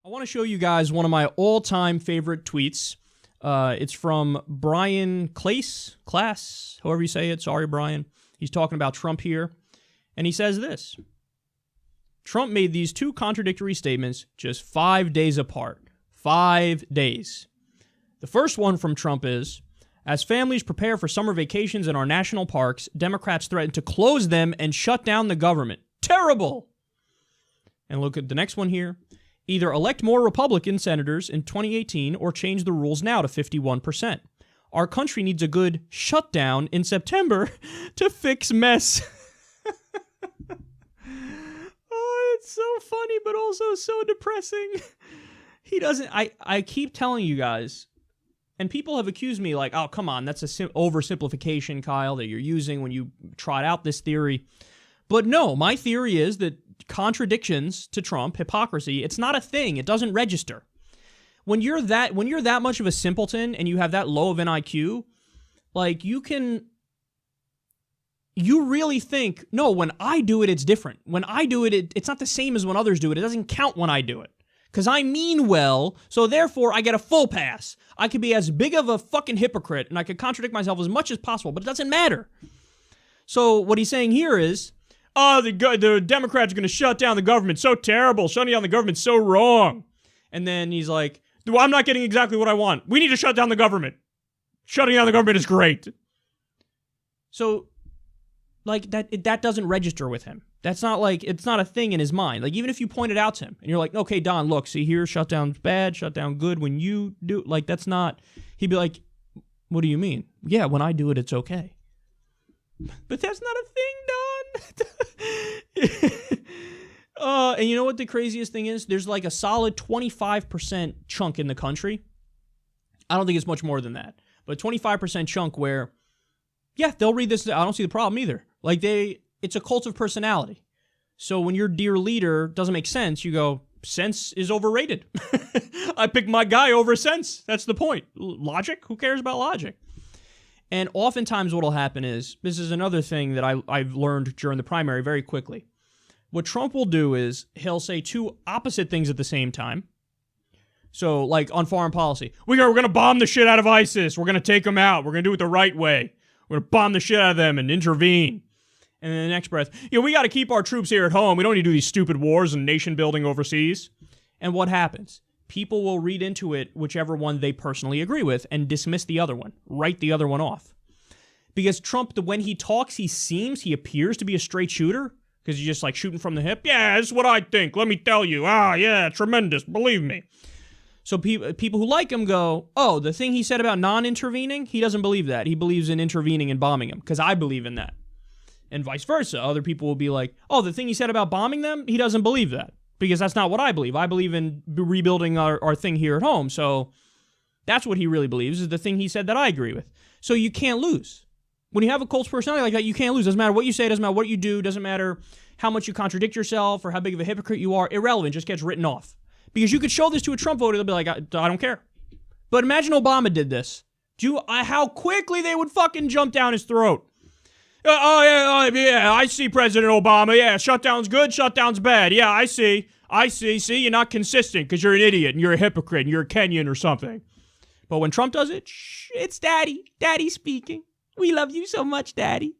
I want to show you guys one of my all-time favorite tweets. It's from Brian Class, however you say it. Sorry, Brian. He's talking about Trump here. And he says this. Trump made these two contradictory statements just 5 days apart. 5 days. The first one from Trump is, as families prepare for summer vacations in our national parks, Democrats threaten to close them and shut down the government. Terrible! And look at the next one here. Either elect more Republican senators in 2018 or change the rules now to 51%. Our country needs a good shutdown in September to fix mess. Oh, it's so funny, but also so depressing. He doesn't, I keep telling you guys, and people have accused me like, oh, come on, that's a oversimplification, Kyle, that you're using when you trot out this theory. But no, my theory is that contradictions to Trump, hypocrisy, it's not a thing. It doesn't register. When you're that much of a simpleton and you have that low of an IQ, like you really think, no, when I do it, it's different. When I do it, it's not the same as when others do it. It doesn't count when I do it. Because I mean well, so therefore I get a full pass. I could be as big of a fucking hypocrite and I could contradict myself as much as possible, but it doesn't matter. So what he's saying here is, oh, the Democrats are going to shut down the government. So terrible. Shutting down the government's so wrong. And then he's like, well, I'm not getting exactly what I want. We need to shut down the government. Shutting down the government is great. So, like, that doesn't register with him. That's not like, it's not a thing in his mind. Like, even if you point it out to him and you're like, okay, Don, look, see here, shutdown's bad, shutdown good. When you do, like, that's not, he'd be like, what do you mean? Yeah, when I do it, it's okay. But that's not a thing, Don. And you know what the craziest thing is? There's like a solid 25% chunk in the country. I don't think it's much more than that. But 25% chunk where, yeah, they'll read this. I don't see the problem either. Like it's a cult of personality. So when your dear leader doesn't make sense, you go, sense is overrated. I picked my guy over sense. That's the point. Logic? Who cares about logic? And oftentimes what will happen is, this is another thing that I've learned during the primary very quickly. What Trump will do is he'll say two opposite things at the same time. So, like on foreign policy, we're going to bomb the shit out of ISIS. We're going to take them out. We're going to do it the right way. We're going to bomb the shit out of them and intervene. And then the next breath, we got to keep our troops here at home. We don't need to do these stupid wars and nation building overseas. And what happens? People will read into it whichever one they personally agree with and dismiss the other one, write the other one off. Because Trump, when he talks, he appears to be a straight shooter because he's just like shooting from the hip. Yeah, this is what I think. Let me tell you. Ah, yeah, tremendous. Believe me. So people who like him go, oh, the thing he said about non-intervening, he doesn't believe that. He believes in intervening and bombing him because I believe in that. And vice versa. Other people will be like, oh, the thing he said about bombing them, he doesn't believe that. Because that's not what I believe. I believe in rebuilding our thing here at home. So that's what he really believes is the thing he said that I agree with. So you can't lose. When you have a cult personality like that, you can't lose. Doesn't matter what you say. Doesn't matter what you do. Doesn't matter how much you contradict yourself or how big of a hypocrite you are. Irrelevant. Just gets written off. Because you could show this to a Trump voter. They'll be like, I don't care. But imagine Obama did this. How quickly they would fucking jump down his throat. Yeah, I see President Obama. Yeah, shutdown's good, shutdown's bad. Yeah, I see. See, you're not consistent because you're an idiot and you're a hypocrite and you're a Kenyan or something. But when Trump does it, it's Daddy. Daddy speaking. We love you so much, Daddy.